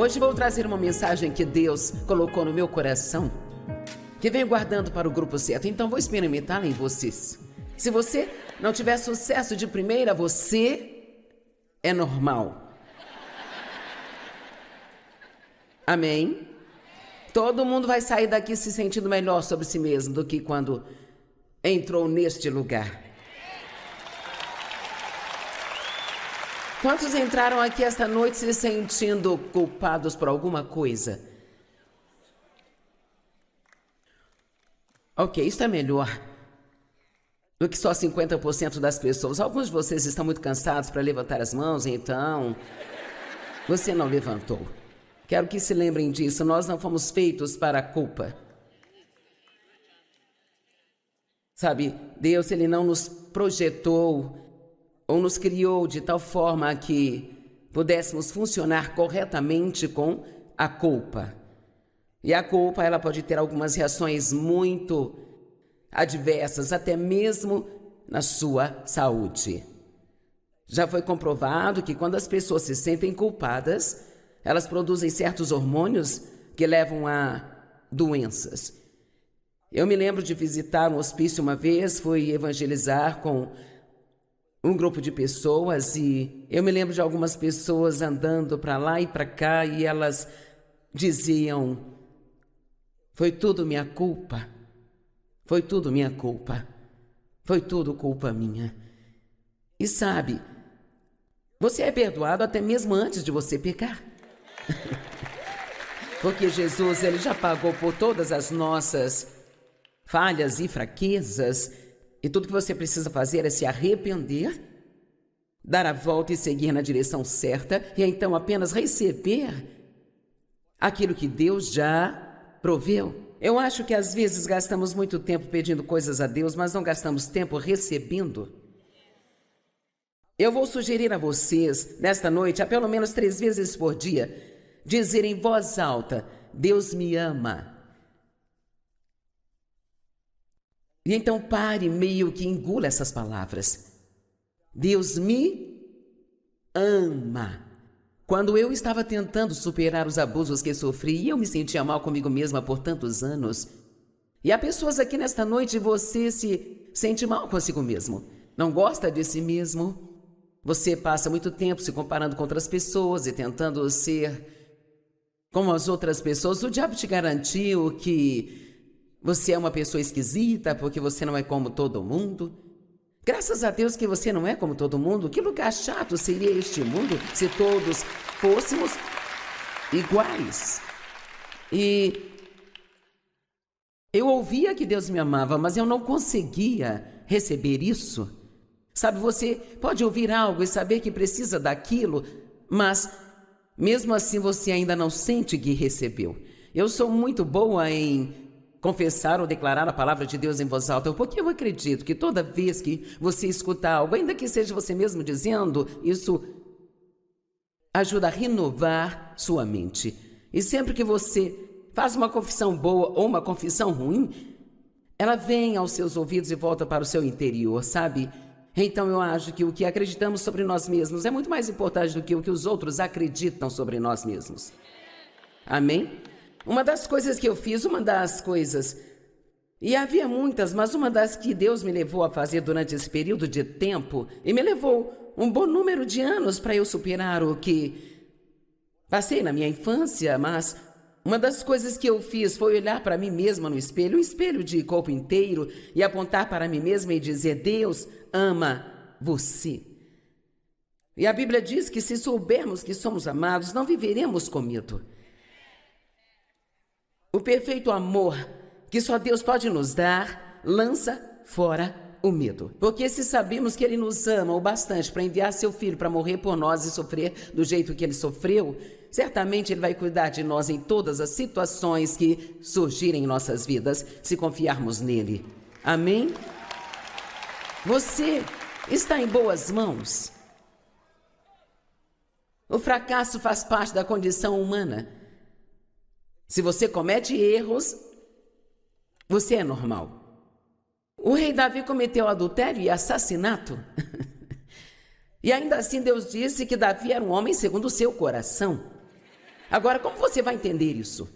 Hoje vou trazer uma mensagem que Deus colocou no meu coração, que venho guardando para o grupo certo, então vou experimentá-la em vocês. Se você não tiver sucesso de primeira, você é normal. Amém? Todo mundo vai sair daqui se sentindo melhor sobre si mesmo do que quando entrou neste lugar. Quantos entraram aqui esta noite se sentindo culpados por alguma coisa? Ok, isso é melhor do que só 50% das pessoas. Alguns de vocês estão muito cansados para levantar as mãos, então você não levantou. Quero que se lembrem disso, nós não fomos feitos para a culpa. Sabe, Deus, Ele não nos projetou ou nos criou de tal forma que pudéssemos funcionar corretamente com a culpa. E a culpa, ela pode ter algumas reações muito adversas, até mesmo na sua saúde. Já foi comprovado que quando as pessoas se sentem culpadas, elas produzem certos hormônios que levam a doenças. Eu me lembro de visitar um hospício uma vez, fui evangelizar com um grupo de pessoas e eu me lembro de algumas pessoas andando para lá e para cá e elas diziam: foi tudo minha culpa, foi tudo minha culpa, foi tudo culpa minha. E sabe, você é perdoado até mesmo antes de você pecar. Porque Jesus, Ele já pagou por todas as nossas falhas e fraquezas. E tudo que você precisa fazer é se arrepender, dar a volta e seguir na direção certa, e então apenas receber aquilo que Deus já proveu. Eu acho que às vezes gastamos muito tempo pedindo coisas a Deus, mas não gastamos tempo recebendo. Eu vou sugerir a vocês, nesta noite, a pelo menos 3 vezes por dia, dizer em voz alta: Deus me ama. E então pare, meio que engula essas palavras. Deus me ama. Quando eu estava tentando superar os abusos que sofri e eu me sentia mal comigo mesma por tantos anos. E há pessoas aqui nesta noite, você se sente mal consigo mesmo. Não gosta de si mesmo. Você passa muito tempo se comparando com outras pessoas e tentando ser como as outras pessoas. O diabo te garantiu que você é uma pessoa esquisita porque você não é como todo mundo. Graças a Deus que você não é como todo mundo. Que lugar chato seria este mundo se todos fôssemos iguais. E eu ouvia que Deus me amava, mas eu não conseguia receber isso. Sabe, você pode ouvir algo e saber que precisa daquilo, mas mesmo assim você ainda não sente que recebeu. Eu sou muito boa em confessar ou declarar a palavra de Deus em voz alta, porque eu acredito que toda vez que você escuta algo, ainda que seja você mesmo dizendo, isso ajuda a renovar sua mente. E sempre que você faz uma confissão boa ou uma confissão ruim, ela vem aos seus ouvidos e volta para o seu interior, sabe? Então eu acho que o que acreditamos sobre nós mesmos é muito mais importante do que o que os outros acreditam sobre nós mesmos. Amém? Uma das coisas que eu fiz, e havia muitas, mas uma das que Deus me levou a fazer durante esse período de tempo, e me levou um bom número de anos para eu superar o que passei na minha infância, mas uma das coisas que eu fiz foi olhar para mim mesma no espelho, um espelho de corpo inteiro, e apontar para mim mesma e dizer: Deus ama você. E a Bíblia diz que se soubermos que somos amados, não viveremos com medo. O perfeito amor que só Deus pode nos dar lança fora o medo. Porque se sabemos que Ele nos ama o bastante para enviar seu Filho para morrer por nós e sofrer do jeito que Ele sofreu, certamente Ele vai cuidar de nós em todas as situações que surgirem em nossas vidas, se confiarmos nele. Amém? Você está em boas mãos. O fracasso faz parte da condição humana. Se você comete erros, você é normal. O rei Davi cometeu adultério e assassinato. E ainda assim Deus disse que Davi era um homem segundo o seu coração. Agora, como você vai entender isso?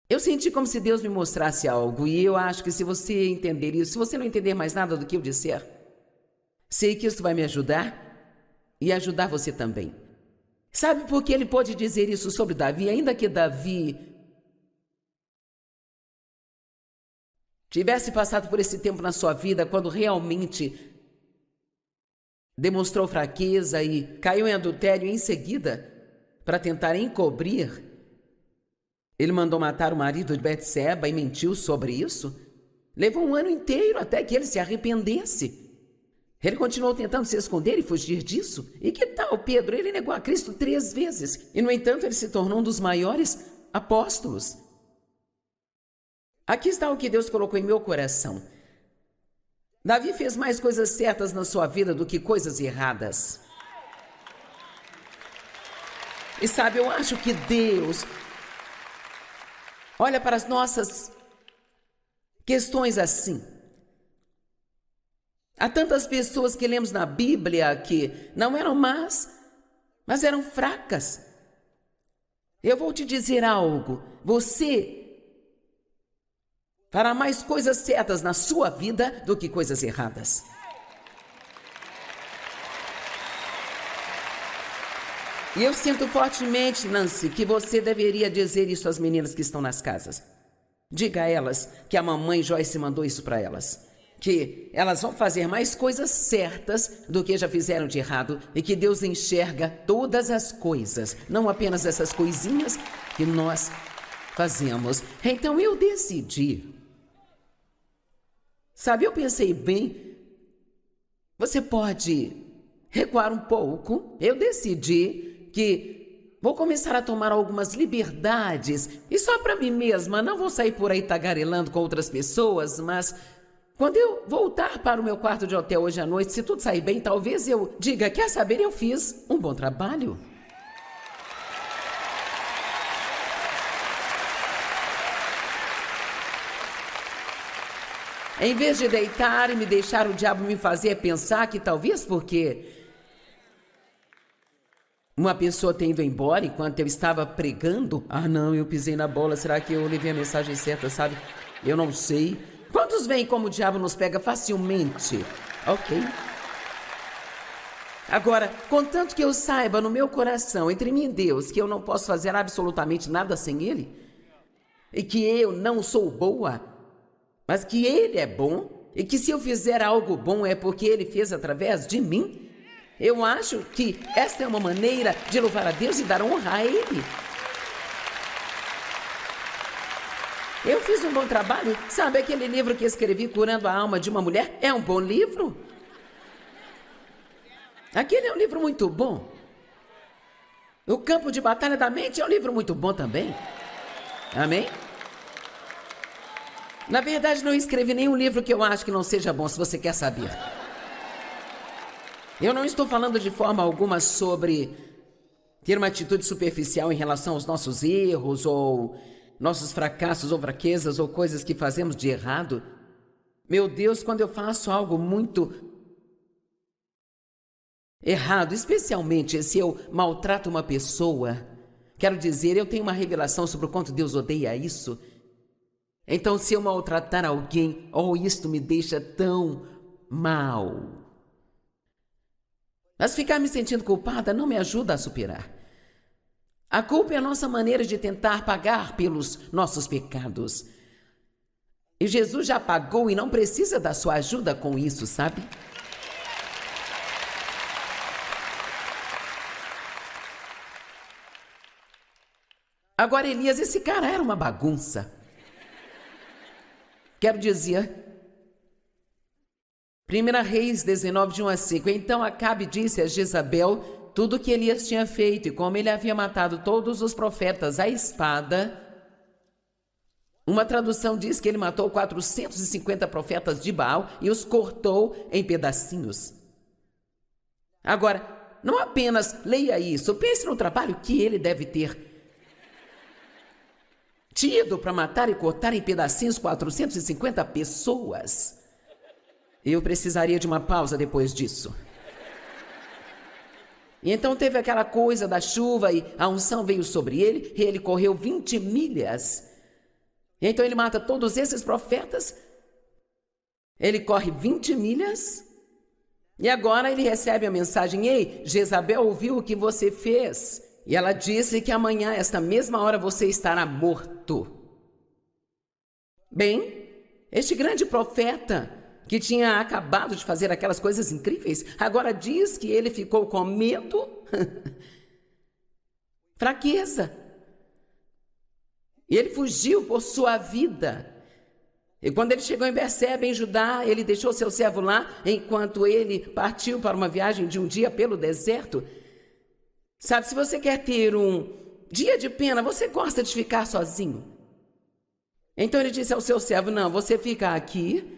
Eu senti como se Deus me mostrasse algo, e eu acho que se você entender isso, se você não entender mais nada do que eu disser, sei que isso vai me ajudar e ajudar você também. Sabe por que ele pode dizer isso sobre Davi, ainda que Davi tivesse passado por esse tempo na sua vida, quando realmente demonstrou fraqueza e caiu em adultério em seguida, para tentar encobrir, ele mandou matar o marido de Betseba e mentiu sobre isso? Levou um ano inteiro até que ele se arrependesse. Ele continuou tentando se esconder e fugir disso? E que tal Pedro? Ele negou a Cristo 3 vezes. E, no entanto, ele se tornou um dos maiores apóstolos. Aqui está o que Deus colocou em meu coração. Davi fez mais coisas certas na sua vida do que coisas erradas. E sabe, eu acho que Deus olha para as nossas questões assim. Há tantas pessoas que lemos na Bíblia que não eram más, mas eram fracas. Eu vou te dizer algo. Você fará mais coisas certas na sua vida do que coisas erradas. E eu sinto fortemente, Nancy, que você deveria dizer isso às meninas que estão nas casas. Diga a elas que a mamãe Joyce mandou isso para elas. Que elas vão fazer mais coisas certas do que já fizeram de errado e que Deus enxerga todas as coisas, não apenas essas coisinhas que nós fazemos. Então eu decidi. Sabe, eu pensei bem, você pode recuar um pouco. Eu decidi que vou começar a tomar algumas liberdades e só para mim mesma, não vou sair por aí tagarelando com outras pessoas, mas quando eu voltar para o meu quarto de hotel hoje à noite, se tudo sair bem, talvez eu diga, quer saber, eu fiz um bom trabalho. Em vez de deitar e me deixar o diabo me fazer pensar que talvez porque uma pessoa tem ido embora enquanto eu estava pregando, não, eu pisei na bola, será que eu levei a mensagem certa, sabe? Eu não sei. Quantos veem como o diabo nos pega facilmente? Ok. Agora, contanto que eu saiba no meu coração, entre mim e Deus, que eu não posso fazer absolutamente nada sem Ele, e que eu não sou boa, mas que Ele é bom, e que se eu fizer algo bom é porque Ele fez através de mim, eu acho que esta é uma maneira de louvar a Deus e dar honra a Ele. Eu fiz um bom trabalho. Sabe aquele livro que escrevi, Curando a Alma de uma Mulher? É um bom livro. Aquele é um livro muito bom. O Campo de Batalha da Mente é um livro muito bom também. Amém? Na verdade, não escrevi nenhum livro que eu acho que não seja bom, se você quer saber. Eu não estou falando de forma alguma sobre ter uma atitude superficial em relação aos nossos erros ou nossos fracassos ou fraquezas ou coisas que fazemos de errado. Meu Deus, quando eu faço algo muito errado, especialmente se eu maltrato uma pessoa, quero dizer, eu tenho uma revelação sobre o quanto Deus odeia isso. Então, se eu maltratar alguém, isto me deixa tão mal. Mas ficar me sentindo culpada não me ajuda a superar. A culpa é a nossa maneira de tentar pagar pelos nossos pecados. E Jesus já pagou e não precisa da sua ajuda com isso, sabe? Agora, Elias, esse cara era uma bagunça. Quero dizer, 1 Reis 19, de 1 a 5. Então Acabe disse a Jezabel tudo o que Elias tinha feito e como ele havia matado todos os profetas à espada. Uma tradução diz que ele matou 450 profetas de Baal e os cortou em pedacinhos. Agora, não apenas leia isso, pense no trabalho que ele deve ter tido para matar e cortar em pedacinhos 450 pessoas. Eu precisaria de uma pausa depois disso. E então teve aquela coisa da chuva e a unção veio sobre ele e ele correu 20 milhas. E então ele mata todos esses profetas. Ele corre 20 milhas e agora ele recebe a mensagem: ei, Jezabel ouviu o que você fez e ela disse que amanhã, esta mesma hora, você estará morto. Bem, este grande profeta que tinha acabado de fazer aquelas coisas incríveis, agora diz que ele ficou com medo, fraqueza. E ele fugiu por sua vida. E quando ele chegou em Berseba, em Judá, ele deixou seu servo lá, enquanto ele partiu para uma viagem de um dia pelo deserto. Sabe, se você quer ter um dia de pena, você gosta de ficar sozinho. Então ele disse ao seu servo: não, você fica aqui.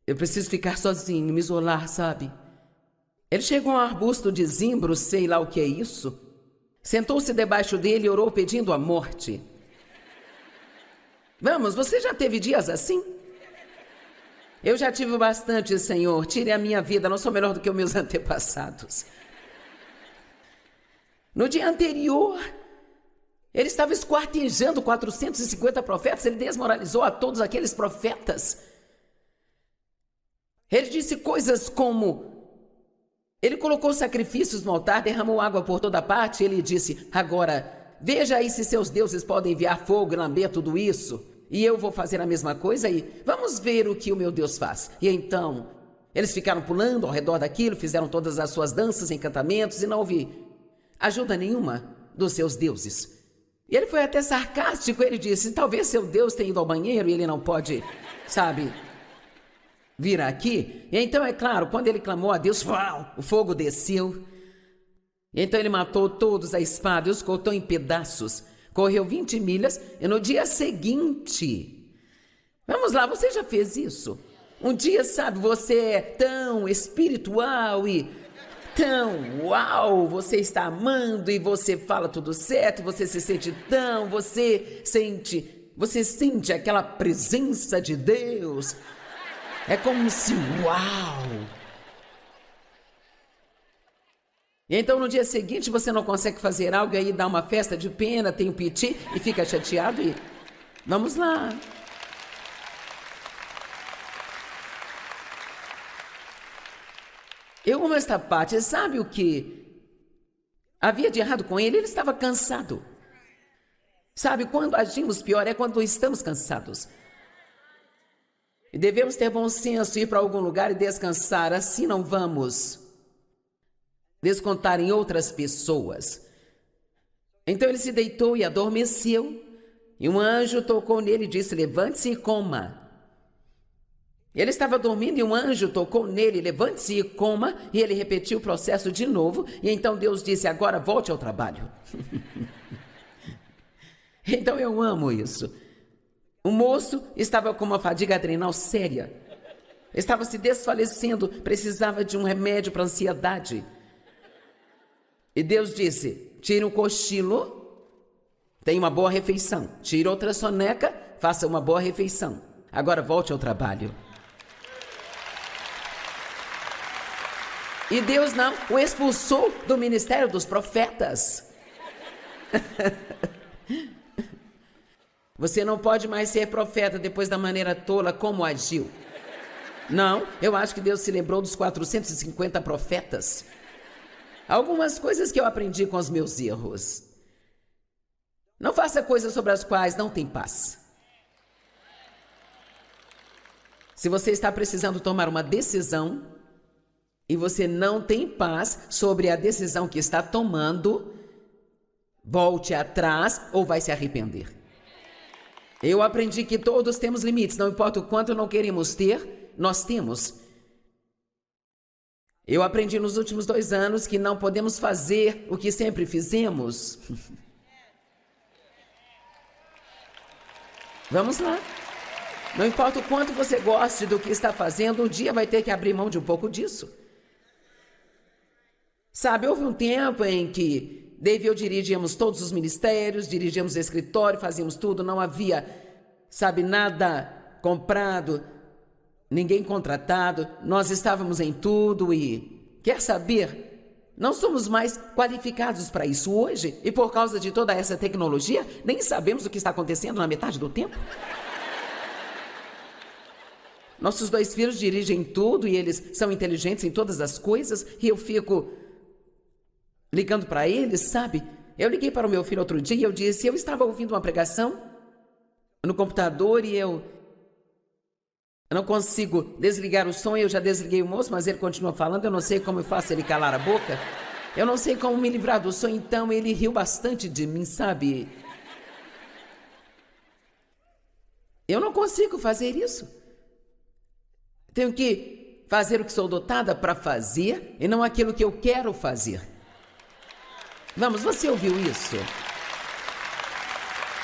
Eu preciso ficar sozinho, me isolar, sabe? Ele chegou a um arbusto de zimbro, sei lá o que é isso. Sentou-se debaixo dele e orou pedindo a morte. Vamos, você já teve dias assim? Eu já tive bastante, Senhor. Tire a minha vida, não sou melhor do que os meus antepassados. No dia anterior, ele estava esquartejando 450 profetas, ele desmoralizou a todos aqueles profetas. Ele disse coisas como, ele colocou sacrifícios no altar, derramou água por toda parte, ele disse: agora, veja aí se seus deuses podem enviar fogo e lamber tudo isso, e eu vou fazer a mesma coisa, e vamos ver o que o meu Deus faz. E então, eles ficaram pulando ao redor daquilo, fizeram todas as suas danças, encantamentos, e não houve ajuda nenhuma dos seus deuses. E ele foi até sarcástico, ele disse: talvez seu Deus tenha ido ao banheiro e ele não pode, sabe, vir aqui. E então, é claro, quando ele clamou a Deus, uau, o fogo desceu. E então ele matou todos a espada e os cortou em pedaços. Correu 20 milhas e no dia seguinte... Vamos lá, você já fez isso? Um dia, sabe, você é tão espiritual e tão uau, você está amando e você fala tudo certo, você se sente tão, você sente aquela presença de Deus. É como se, uau! E então no dia seguinte você não consegue fazer algo, e aí dá uma festa de pena, tem um piti e fica chateado e... Vamos lá. Eu amo esta parte. Sabe o que havia de errado com ele? Ele estava cansado. Sabe, quando agimos pior é quando estamos cansados. E devemos ter bom senso, ir para algum lugar e descansar, assim não vamos descontar em outras pessoas. Então ele se deitou e adormeceu, e um anjo tocou nele e disse: levante-se e coma. Ele estava dormindo e um anjo tocou nele: levante-se e coma, e ele repetiu o processo de novo, e então Deus disse: agora volte ao trabalho. Então eu amo isso. O moço estava com uma fadiga adrenal séria. Estava se desfalecendo, precisava de um remédio para ansiedade. E Deus disse: tire um cochilo, tenha uma boa refeição. Tire outra soneca, faça uma boa refeição. Agora volte ao trabalho. E Deus não o expulsou do ministério dos profetas. Você não pode mais ser profeta depois da maneira tola como agiu. Não, eu acho que Deus se lembrou dos 450 profetas. Algumas coisas que eu aprendi com os meus erros. Não faça coisas sobre as quais não tem paz. Se você está precisando tomar uma decisão e você não tem paz sobre a decisão que está tomando, volte atrás ou vai se arrepender. Eu aprendi que todos temos limites, não importa o quanto não queremos ter, nós temos. Eu aprendi nos últimos 2 anos que não podemos fazer o que sempre fizemos. Vamos lá. Não importa o quanto você goste do que está fazendo, um dia vai ter que abrir mão de um pouco disso. Sabe, houve um tempo em que Dave e eu dirigíamos todos os ministérios, dirigíamos o escritório, fazíamos tudo, não havia, sabe, nada comprado, ninguém contratado, nós estávamos em tudo e, quer saber, Não somos mais qualificados para isso hoje e por causa de toda essa tecnologia, nem sabemos o que está acontecendo na metade do tempo. Nossos 2 filhos dirigem tudo e eles são inteligentes em todas as coisas e eu fico ligando para eles, sabe? Eu liguei para o meu filho outro dia e eu disse, eu estava ouvindo uma pregação no computador e eu não consigo desligar o som, eu já desliguei o moço, mas ele continua falando, eu não sei como eu faço ele calar a boca. Eu não sei como me livrar do som, então ele riu bastante de mim, sabe? Eu não consigo fazer isso. Tenho que fazer o que sou dotada para fazer e não aquilo que eu quero fazer. Vamos, você ouviu isso?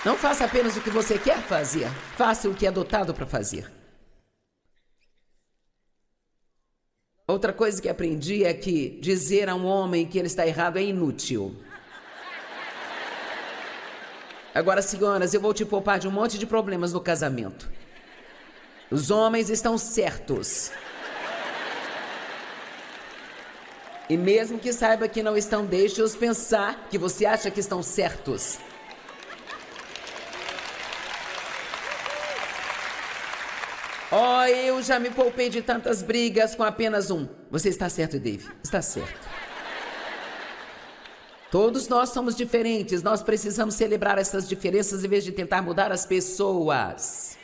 Não faça apenas o que você quer fazer, faça o que é dotado para fazer. Outra coisa que aprendi é que dizer a um homem que ele está errado é inútil. Agora, senhoras, eu vou te poupar de um monte de problemas no casamento. Os homens estão certos. E mesmo que saiba que não estão, deixe-os pensar que você acha que estão certos. Eu já me poupei de tantas brigas com apenas um. Você está certo, Dave. Está certo. Todos nós somos diferentes. Nós precisamos celebrar essas diferenças em vez de tentar mudar as pessoas.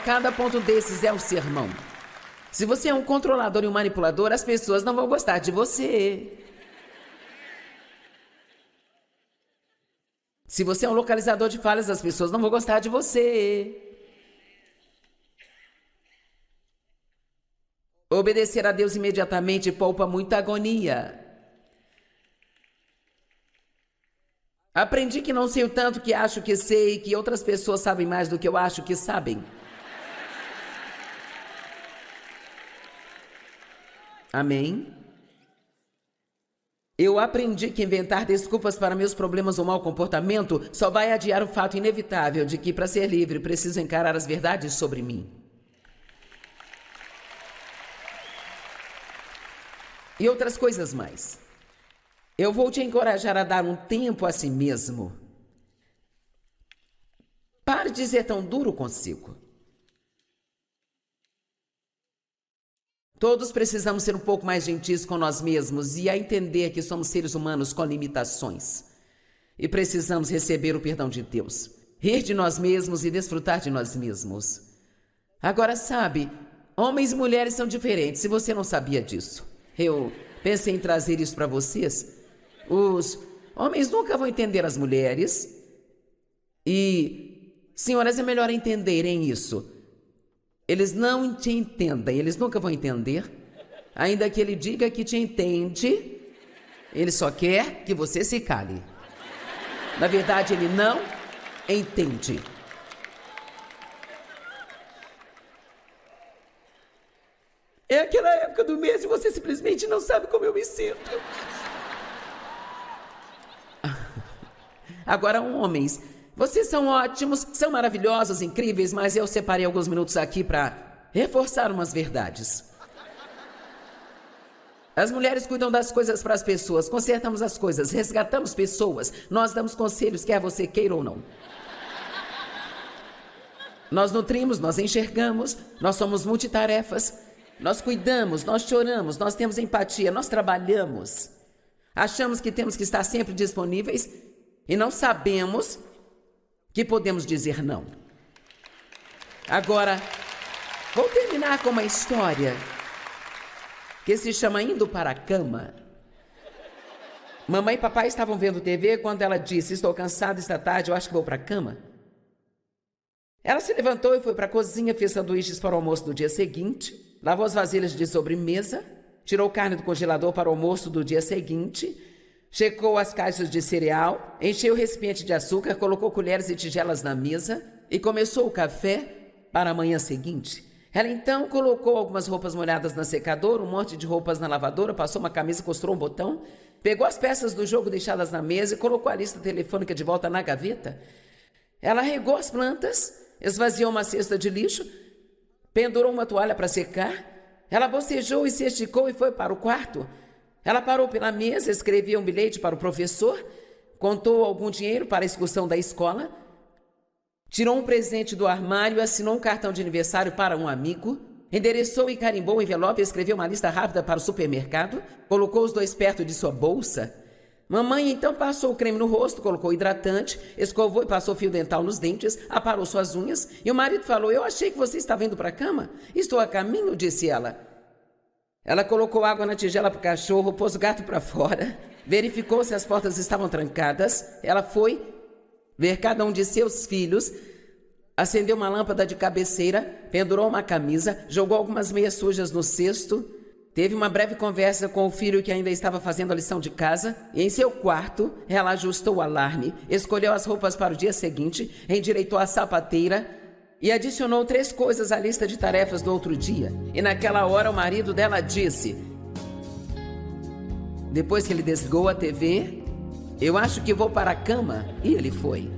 Cada ponto desses é um sermão. Se você é um controlador e um manipulador, as pessoas não vão gostar de você. Se você é um localizador de falhas, as pessoas não vão gostar de você. Obedecer a Deus imediatamente poupa muita agonia. Aprendi que não sei o tanto que acho que sei, que outras pessoas sabem mais do que eu acho que sabem. Amém? Eu aprendi que inventar desculpas para meus problemas ou mau comportamento só vai adiar o fato inevitável de que, para ser livre, preciso encarar as verdades sobre mim. E outras coisas mais. Eu vou te encorajar a dar um tempo a si mesmo. Pare de ser tão duro consigo. Todos precisamos ser um pouco mais gentis com nós mesmos e a entender que somos seres humanos com limitações. E precisamos receber o perdão de Deus, rir de nós mesmos e desfrutar de nós mesmos. Agora, sabe, homens e mulheres são diferentes, se você não sabia disso. Eu pensei em trazer isso para vocês. Os homens nunca vão entender as mulheres. E, senhoras, é melhor entenderem isso. Eles não te entendem, eles nunca vão entender. Ainda que ele diga que te entende, ele só quer que você se cale. Na verdade, ele não entende. É aquela época do mês e você simplesmente não sabe como eu me sinto. Agora, homens, vocês são ótimos, são maravilhosos, incríveis, mas eu separei alguns minutos aqui para reforçar umas verdades. As mulheres cuidam das coisas para as pessoas, consertamos as coisas, resgatamos pessoas, nós damos conselhos, quer você queira ou não. Nós nutrimos, nós enxergamos, nós somos multitarefas. Nós cuidamos, nós choramos, nós temos empatia, nós trabalhamos. Achamos que temos que estar sempre disponíveis e não sabemos que podemos dizer não. Agora, vou terminar com uma história que se chama Indo para a Cama. Mamãe e papai estavam vendo TV quando ela disse, estou cansada esta tarde, eu acho que vou para a cama. Ela se levantou e foi para a cozinha, fez sanduíches para o almoço do dia seguinte. Lavou as vasilhas de sobremesa, tirou carne do congelador para o almoço do dia seguinte, checou as caixas de cereal, encheu o recipiente de açúcar, colocou colheres e tigelas na mesa e começou o café para a manhã seguinte. Ela então colocou algumas roupas molhadas na secadora, um monte de roupas na lavadora, passou uma camisa, costurou um botão, pegou as peças do jogo deixadas na mesa e colocou a lista telefônica de volta na gaveta. Ela regou as plantas, esvaziou uma cesta de lixo, pendurou uma toalha para secar, Ela bocejou e se esticou e foi para o quarto. Ela parou pela mesa, escreveu um bilhete para o professor, contou algum dinheiro para a excursão da escola, tirou um presente do armário, assinou um cartão de aniversário para um amigo, endereçou e carimbou o envelope, escreveu uma lista rápida para o supermercado, colocou os 2 perto de sua bolsa. Mamãe então passou o creme no rosto, colocou hidratante, escovou e passou fio dental nos dentes, aparou suas unhas, e o marido falou: eu achei que você estava indo para a cama. Estou a caminho, disse ela. Ela colocou água na tigela para o cachorro, pôs o gato para fora, verificou se as portas estavam trancadas. Ela foi ver cada um de seus filhos, acendeu uma lâmpada de cabeceira, pendurou uma camisa, jogou algumas meias sujas no cesto, teve uma breve conversa com o filho que ainda estava fazendo a lição de casa e em seu quarto ela ajustou o alarme, escolheu as roupas para o dia seguinte, endireitou a sapateira e adicionou 3 coisas à lista de tarefas do outro dia. E naquela hora o marido dela disse, depois que ele desligou a TV: eu acho que vou para a cama. E ele foi.